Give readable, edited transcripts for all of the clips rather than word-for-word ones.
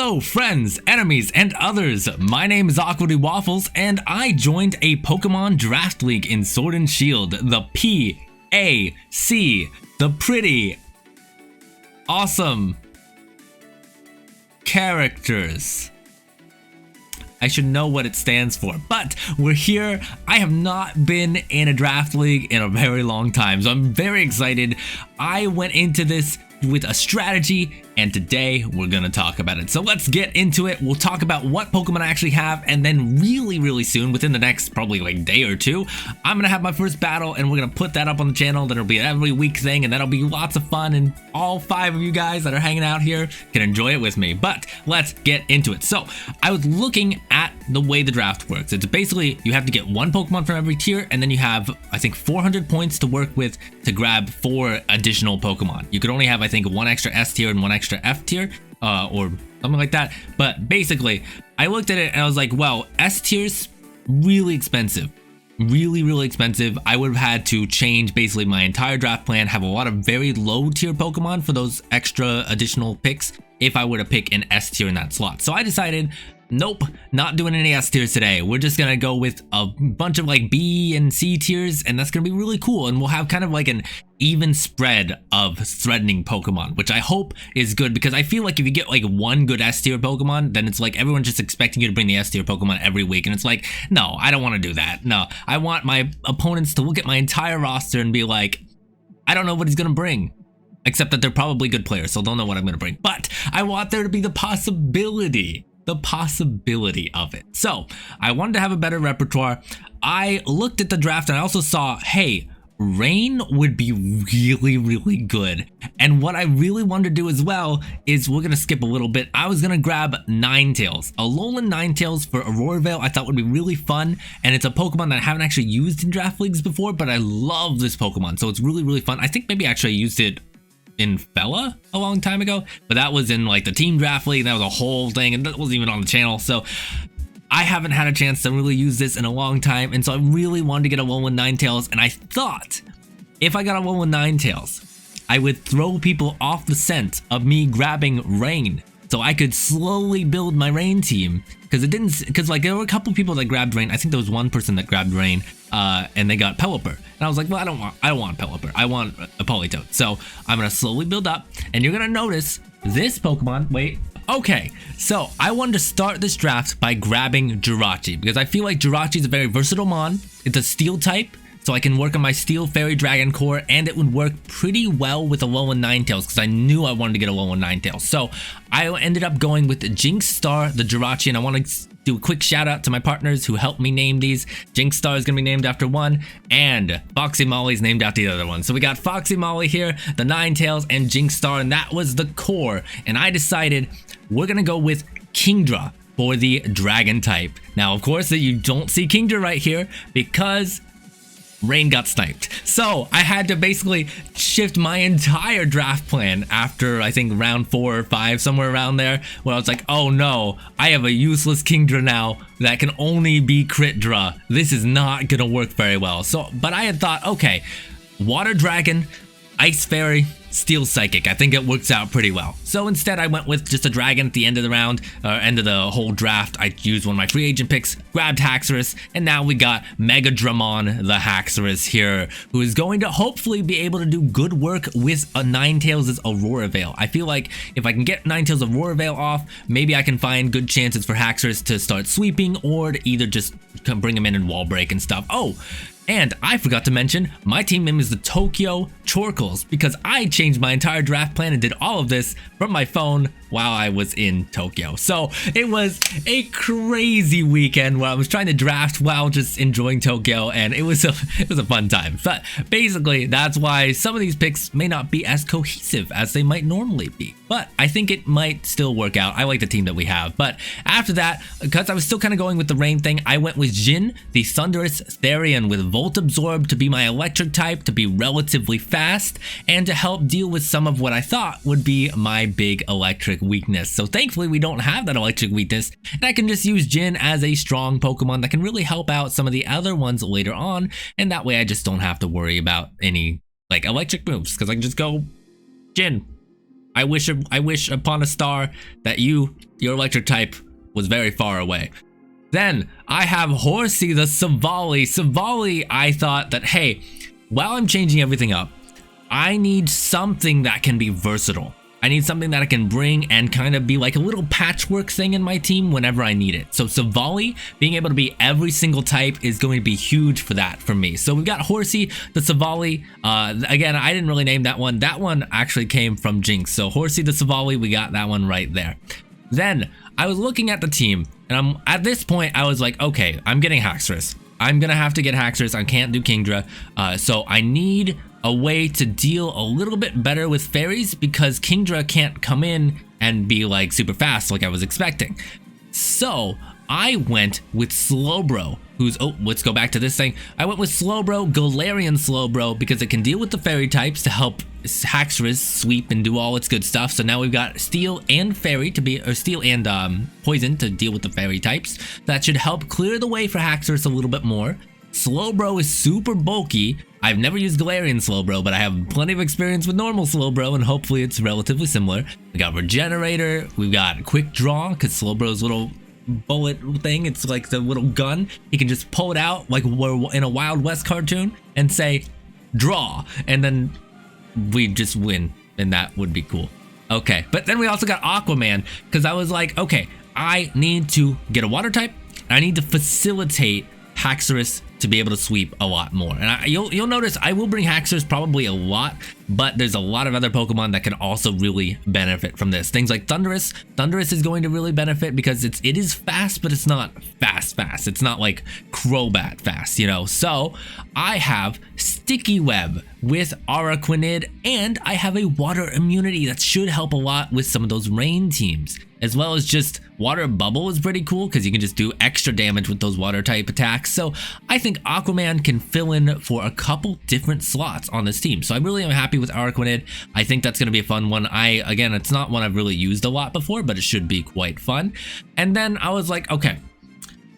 Hello friends, enemies, and others. My name is Awkwardly Waffles, and I joined a Pokemon Draft League in Sword and Shield, the PAC, the pretty, awesome characters. I should know what it stands for, but we're here. I have not been in a draft league in a very long time, so I'm very excited. I went into this with a strategy, and today we're gonna talk about it. So let's get into it. We'll talk about what Pokemon I actually have, and then really soon, within the next probably like day or two, I'm gonna have my first battle, and we're gonna put that up on the channel. That'll be an every week thing, and that'll be lots of fun, and all 5 of you guys that are hanging out here can enjoy it with me. But let's get into it. So I was looking at the way the draft works. It's basically you have to get 1 Pokemon from every tier, and then you have, I think, 400 points to work with to grab 4 additional Pokemon. You could only have, I think, 1 extra S tier and 1 extra F tier, or something like that. But basically, I looked at it and I was like, well, S tier's really expensive. Really expensive. I would have had to change basically my entire draft plan, have a lot of very low tier Pokemon for those extra additional picks if I were to pick an S tier in that slot. So I decided, nope, not doing any S tiers today. We're just gonna go with a bunch of like B and C tiers, and that's gonna be really cool. And we'll have kind of like an even spread of threatening Pokemon, which I hope is good, because I feel like if you get like 1 good S tier Pokemon, then it's like everyone's just expecting you to bring the S tier Pokemon every week, and it's like, no, I don't want to do that. No, I want my opponents to look at my entire roster and be like, I don't know what he's gonna bring. Except that they're probably good players, so they'll know what I'm gonna bring. But I want there to be the possibility of it. So I wanted to have a better repertoire. I looked at the draft and I also saw, hey, Rain would be really good. And what I really wanted to do as well is, we're gonna skip a little bit. I was gonna grab Ninetales. Alolan Ninetales for Aurora Veil I thought would be really fun, and it's a Pokemon that I haven't actually used in draft leagues before, but I love this Pokemon, so it's really fun. I think maybe actually I used it in Fella a long time ago, but that was in like the team draft league, and that was a whole thing, and that wasn't even on the channel, so I haven't had a chance to really use this in a long time, and so I really wanted to get a Alolan Ninetales, and I thought if I got a Alolan Ninetales, I would throw people off the scent of me grabbing Rain, so I could slowly build my Rain team, because like there were a couple people that grabbed Rain. I think there was one person that grabbed Rain, and they got Pelipper, and I was like, well, I don't want Pelipper, I want a Politoed. So I'm gonna slowly build up, and you're gonna notice this Pokemon. Wait, okay, so I wanted to start this draft by grabbing Jirachi, because I feel like Jirachi is a very versatile mon. It's a Steel type, so I can work on my Steel Fairy Dragon core, and it would work pretty well with Alolan Ninetales, because I knew I wanted to get Alolan Ninetales. So I ended up going with Jinx Star, the Jirachi, and I want to do a quick shout out to my partners who helped me name these. Jinx Star is going to be named after one, and Foxy Molly is named after the other one. So we got Foxy Molly here, the Ninetales, and Jinx Star, and that was the core. And I decided we're going to go with Kingdra for the Dragon type. Now, of course, you don't see Kingdra right here because Rain got sniped. So I had to basically shift my entire draft plan after, I think, round 4 or 5, somewhere around there, where I was like, oh no, I have a useless Kingdra now that can only be Critdra. This is not gonna work very well. So, but I had thought, okay, Water Dragon, Ice Fairy, Steel Psychic, I think it works out pretty well. So instead I went with just a dragon at the end of the round, end of the whole draft. I used one of my free agent picks, grabbed Haxorus, and now we got Mega Dramon the Haxorus here, who is going to hopefully be able to do good work with a Ninetales' Aurora Veil. I feel like if I can get Ninetales' Aurora Veil off, maybe I can find good chances for Haxorus to start sweeping, or to either just bring him in and wall break and stuff. Oh, and I forgot to mention, my team name is the Tokyo Torkoals, because I changed my entire draft plan and did all of this from my phone while I was in Tokyo. So it was a crazy weekend where I was trying to draft while just enjoying Tokyo, and it was a fun time. But basically, that's why some of these picks may not be as cohesive as they might normally be. But I think it might still work out. I like the team that we have. But after that, because I was still kind of going with the Rain thing, I went with Jin, the Thunderous Therian, with Volt Absorb to be my electric type, to be relatively fast, and to help deal with some of what I thought would be my big electric weakness. So thankfully we don't have that electric weakness, and I can just use Jin as a strong Pokemon that can really help out some of the other ones later on, and that way I just don't have to worry about any like electric moves, because I can just go Jin. I wish upon a star that your electric type was very far away. Then I have Horsey the Savali. Savali, I thought that, hey, while I'm changing everything up, I need something that can be versatile. I need something that I can bring and kind of be like a little patchwork thing in my team whenever I need it. So Savali being able to be every single type is going to be huge for that for me. So we've got Horsey the Savali. Again, I didn't really name that one. That one actually came from Jinx. So Horsey the Savali, we got that one right there. Then I was looking at the team, and at this point I was like, okay, I'm getting Haxorus. I'm gonna have to get Haxorus. I can't do Kingdra. So I need a way to deal a little bit better with fairies because Kingdra can't come in and be like super fast like I was expecting. So I went with Slowbro, let's go back to this thing. I went with Slowbro, Galarian Slowbro, because it can deal with the fairy types to help Haxorus sweep and do all its good stuff. So now we've got Steel and Fairy to be, or Steel and Poison to deal with the fairy types. That should help clear the way for Haxorus a little bit more. Slowbro is super bulky. I've never used Galarian Slowbro, but I have plenty of experience with normal Slowbro, and hopefully it's relatively similar. We got Regenerator, we've got Quick Draw, because Slowbro's little bullet thing, it's like the little gun. He can just pull it out like we're in a Wild West cartoon and say, draw, and then we just win, and that would be cool. Okay, but then we also got Aquaman, because I was like, okay, I need to get a water type, and I need to facilitate Haxorus to be able to sweep a lot more. And you'll notice I will bring Haxorus probably a lot, but there's a lot of other Pokemon that can also really benefit from this. Things like Thundurus. Thundurus is going to really benefit because it is fast, but it's not fast. It's not like Crobat fast, you know? So I have Sticky Web with Araquanid, and I have a water immunity that should help a lot with some of those rain teams. As well as just Water Bubble is pretty cool because you can just do extra damage with those water type attacks. So I think Aquaman can fill in for a couple different slots on this team. So I really am happy with Araquanid. I think that's going to be a fun one. Again, it's not one I've really used a lot before, but it should be quite fun. And then I was like, okay,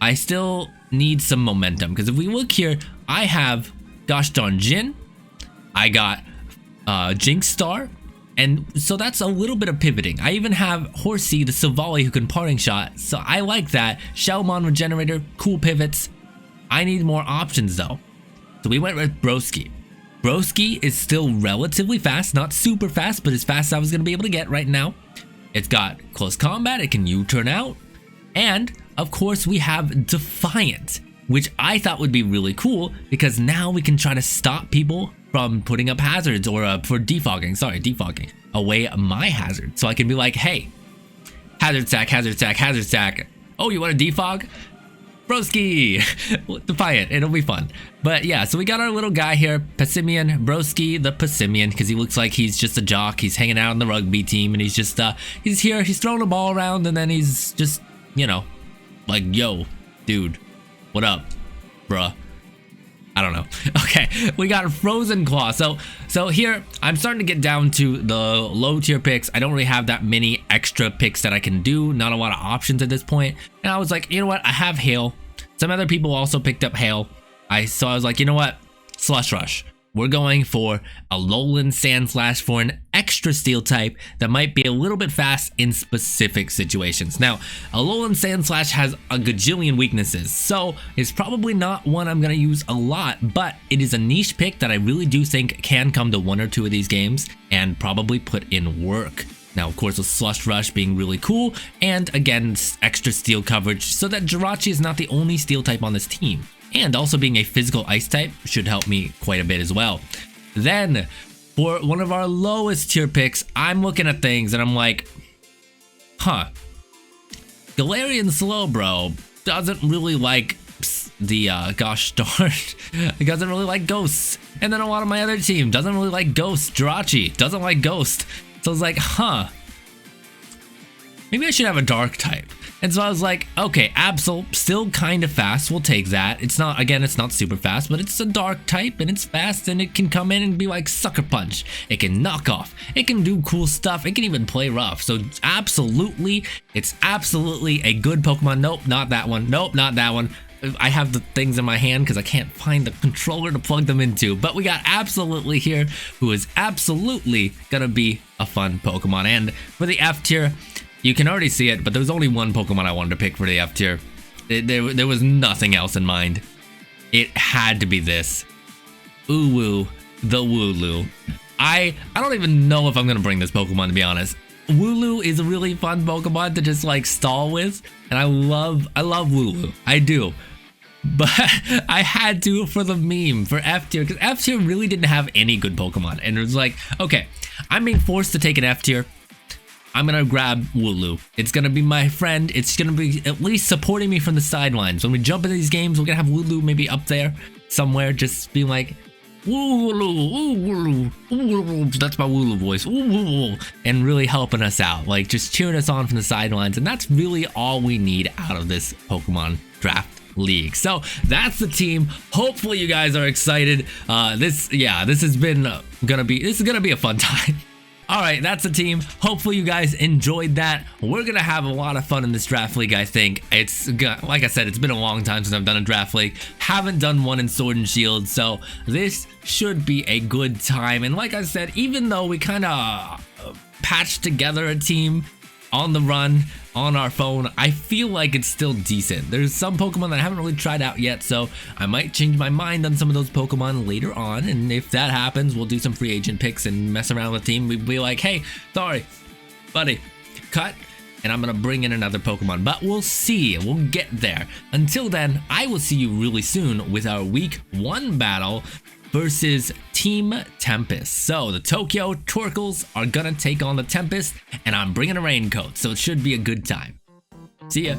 I still need some momentum because if we look here, I have Gosh Darn Jin, I got Jinx Star. And so that's a little bit of pivoting. I even have Horsey the Savali who can parting shot. So I like that. Shellmon Regenerator, cool pivots. I need more options though. So we went with Broski. Broski is still relatively fast, not super fast, but as fast as I was going to be able to get right now. It's got close combat, it can U-turn out. And of course we have Defiant, which I thought would be really cool because now we can try to stop people from putting up hazards or for defogging away my hazard. So I can be like, hey, hazard stack. Oh, you want to defog? Broski, Defiant, it'll be fun. But yeah, so we got our little guy here, Passimian, Broski the Passimian, because he looks like he's just a jock. He's hanging out on the rugby team and he's just, he's here, he's throwing a ball around and then he's just, you know, like, yo, dude, what up, bruh? I don't know. Okay, we got Frozen Claw. So here, I'm starting to get down to the low tier picks. I don't really have that many extra picks that I can do. Not a lot of options at this point. And I was like, you know what? I have Hail. Some other people also picked up Hail. So I was like, you know what? Slush Rush. We're going for a Alolan Sandslash for an extra steel type that might be a little bit fast in specific situations. Now, Alolan Sandslash has a gajillion weaknesses, so it's probably not one I'm going to use a lot, but it is a niche pick that I really do think can come to one or two of these games and probably put in work. Now, of course, with Slush Rush being really cool, and again, extra steel coverage so that Jirachi is not the only steel type on this team. And also being a physical ice type should help me quite a bit as well. Then, for one of our lowest tier picks, I'm looking at things and I'm like, huh. Galarian Slowbro doesn't really like the, gosh darn, it doesn't really like ghosts. And then a lot of my other team doesn't really like ghosts. Jirachi doesn't like ghost. So I was like, huh. Maybe I should have a dark type. And so I was like, okay, Absol, still kind of fast, we'll take that. It's not, again, it's not super fast, but it's a dark type and it's fast and it can come in and be like Sucker Punch. It can knock off, it can do cool stuff, it can even play rough. So absolutely, it's absolutely a good Pokemon. Nope, not that one. Nope, not that one. I have the things in my hand because I can't find the controller to plug them into. But we got Absolutely here, who is absolutely gonna be a fun Pokemon. And for the F tier, you can already see it, but there was only one Pokemon I wanted to pick for the F tier. There was nothing else in mind. It had to be this. Uwu, the Wooloo. I don't even know if I'm gonna bring this Pokemon, to be honest. Wooloo is a really fun Pokemon to just like stall with, and I love Wooloo. I do. But I had to for the meme, for F tier, because F tier really didn't have any good Pokemon. And it was like, okay, I'm being forced to take an F tier. I'm gonna grab Wooloo. It's gonna be my friend. It's gonna be at least supporting me from the sidelines. When we jump into these games, we're gonna have Wooloo maybe up there somewhere, just being like, Wooloo, Wooloo, that's my Wooloo voice, Wooloo, and really helping us out, like just cheering us on from the sidelines. And that's really all we need out of this Pokemon Draft League. So that's the team. Hopefully you guys are excited. This is gonna be a fun time. All right, that's the team. Hopefully you guys enjoyed that. We're gonna have a lot of fun in this draft league. I think it's, like I said, it's been a long time since I've done a draft league. Haven't done one in Sword and Shield, so this should be a good time. And like I said, even though we kind of patched together a team on the run on our phone, I feel like it's still decent. There's some Pokemon that I haven't really tried out yet, so I might change my mind on some of those Pokemon later on. And if that happens, we'll do some free agent picks and mess around with the team. We'd be like, hey, sorry, buddy, cut, and I'm gonna bring in another Pokemon. But we'll see, we'll get there. Until then, I will see you really soon with our week 1 battle versus Team Tempest. So the Tokyo Torkoals are gonna take on the Tempest, and I'm bringing a raincoat, so it should be a good time. See ya.